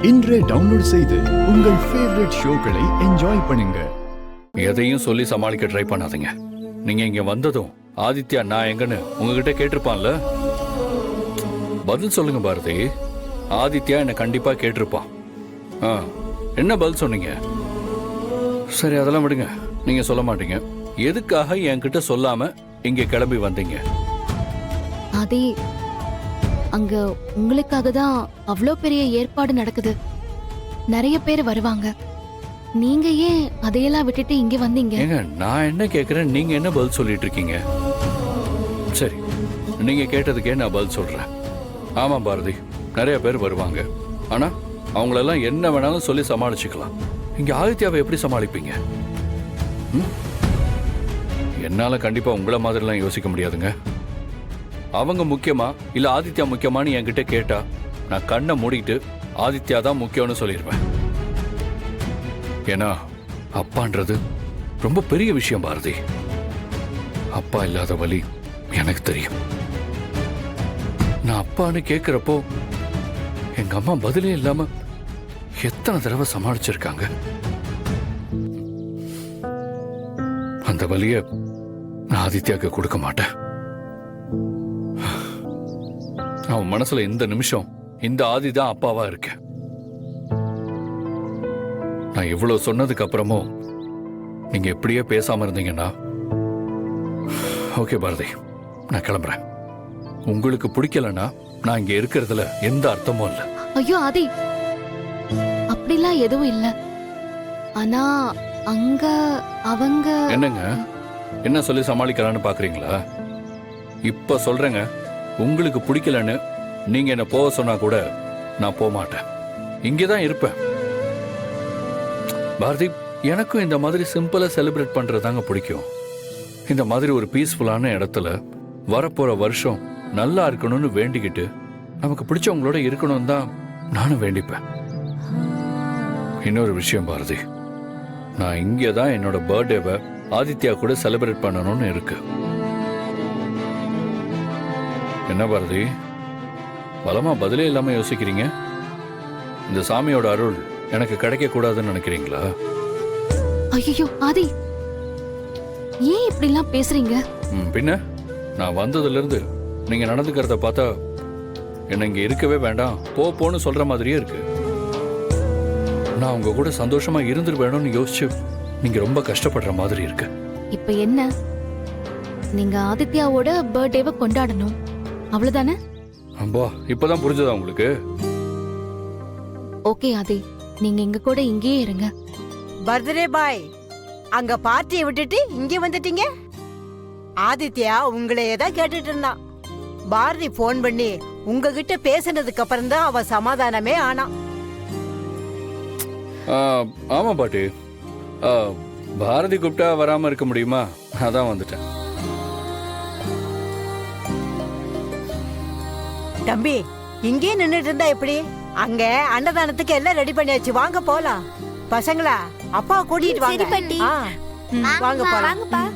இன்றே டவுன்லோட் செய்து உங்கள் ஃபேவரட் ஷோக்களை என்ஜாய் பண்ணுங்க. எதையும் சொல்லி சமாளிக்க ட்ரை பண்ணாதீங்க. நீங்க இங்க வந்ததும் ஆதித்யா நான் எங்கன்னு உங்ககிட்ட கேட்டிருப்பான்ல. பதில் சொல்லுங்க பாரதி. ஆதித்யா என்ன கண்டிப்பா கேட்டிருப்பான். என்ன பதில் சொன்னீங்க? சரி, அதெல்லாம் விடுங்க. நீங்க சொல்ல மாட்டீங்க. எதுக்காக என்கிட்ட சொல்லாம இங்க கிளம்பி வந்தீங்க? அதே அங்க உங்களுக்காக தான் அவ்வளோ பெரிய ஏற்பாடு நடக்குது. நிறைய பேர் வருவாங்க. நீங்க ஏன் அதையெல்லாம் விட்டுட்டு இங்க வந்தீங்க? ஏங்க, நான் என்ன கேக்குறேன், நீங்க என்ன பதில் சொல்லிட்டு இருக்கீங்க? சரி, நீங்க கேட்டதுக்கே நான் பதில் சொல்றேன். ஆமா பாரதி, நிறைய பேர் வருவாங்க. ஆனா அவங்களெல்லாம் என்ன வேணாலும் சொல்லி சமாளிச்சுக்கலாம். இங்க ஆதித்யாவை எப்படி சமாளிப்பீங்க? என்னால கண்டிப்பா உங்களை மாதிரிலாம் யோசிக்க முடியாதுங்க. அவங்க முக்கியமா இல்ல ஆதித்யா முக்கியமானு என்கிட்ட கேட்டா நான் கண்ணை மூடிட்டு ஆதித்யா தான் முக்கியம்னு சொல்லிடுவேன். ஏன்னா அப்பான்றது ரொம்ப பெரிய விஷயம் பாரதி. அப்பா இல்லாத வலி எனக்கு தெரியும். நான் அப்பான்னு கேட்கிறப்போ எங்க அம்மா பதிலே இல்லாம எத்தனை தடவை சமாளிச்சிருக்காங்க. அந்த வலிய நான் ஆதித்யாக்கு கொடுக்க மாட்டேன். அவன் மனசுல இந்த நிமிஷம் இந்த ஆதி தான் அப்பாவா இருக்க. நான் இவ்வளவு சொன்னதுக்கு அப்புறமும் நீங்க எப்படியே பேசாம இருந்தீங்கன்னா ஓகே பாரதி, நான் கிளம்புறேன். உங்களுக்கு பிடிக்கலன்னா நான் இங்க இருக்கிறதுல எந்த அர்த்தமும் இல்லை. ஐயோ ஆதி, அப்படிலாம் எதுவும் இல்ல. ஆனா அங்க அவங்க என்னங்க, என்ன சொல்லி சமாளிக்கலான்னு பாக்குறீங்களா? இப்ப சொல்றேங்க, உங்களுக்கு பிடிக்கலன்னு நீங்க என்ன போக சொன்னா கூட நான் போக மாட்டேன். இங்கேதான் இருப்பேன். பாரதி, எனக்கும் இந்த மாதிரி சிம்பிளா செலிப்ரேட் பண்றதாங்க பிடிக்கும். இந்த மாதிரி ஒரு பீஸ்ஃபுல்லான இடத்துல வரப்போற வருஷம் நல்லா இருக்கணும்னு வேண்டிக்கிட்டு நமக்கு பிடிச்சவங்களோட இருக்கணும் தான் நானும் வேண்டிப்பேன். இன்னொரு விஷயம் பாரதி, நான் இங்கேதான் என்னோட பர்த்டேவை ஆதித்யா கூட செலிப்ரேட் பண்ணணும்னு இருக்கு. என்ன பாரதி, பலமா பதிலே இல்லாம யோசிக்கிறீங்க? இந்த சாமியோட அருள் எனக்கு கிடைக்க கூடாதுன்னு நினைக்கிறீங்களா? ஐயோ ஆதி, ஏன் இப்படி எல்லாம் பேசுறீங்க? பின்ன நான் வந்ததுல இருந்து நீங்க நடந்துக்கிறத பார்த்தா என்ன இங்க இருக்கவே வேண்டாம் போன்னு சொல்ற மாதிரியே இருக்கு. நான் உங்க கூட சந்தோஷமா இருந்துருவேணும்னு யோசிச்சு நீங்க ரொம்ப கஷ்டப்படுற மாதிரி இருக்கு. இப்ப என்ன, நீங்க ஆதித்யாவோட பர்த்டேவை கொண்டாடணும், அவ்வளவுதானே? அம்பா, இப்பதான் புரிஞ்சதா உங்களுக்கு? ஓகே ஆதி, நீங்க எங்க கூட இங்கேயே இருங்க. பர்த்டே பாய், அங்க பார்ட்டியை விட்டுட்டு இங்க வந்துட்டீங்க? ஆதித்யா உங்களை ஏதாவது கேட்டுட்டு இருந்தான். பாரதி போன் பண்ணி உங்ககிட்ட பேசினதுக்கு அப்புறம் தான் அவ சமாதானமே ஆனான். ஆமா பாட்டி, பாரதி கூப்பிட்டா வராம இருக்க முடியுமா? அதான் வந்துட்டேன். தம்பி, இங்கே நின்னுட்டு இருந்தா எப்படி? அங்க அன்னதானத்துக்கு எல்லாம் ரெடி பண்ணியாச்சு, வாங்க போலாம். பசங்களா, அப்பா கூட்டிட்டு வாங்க. வாங்க போலாம்.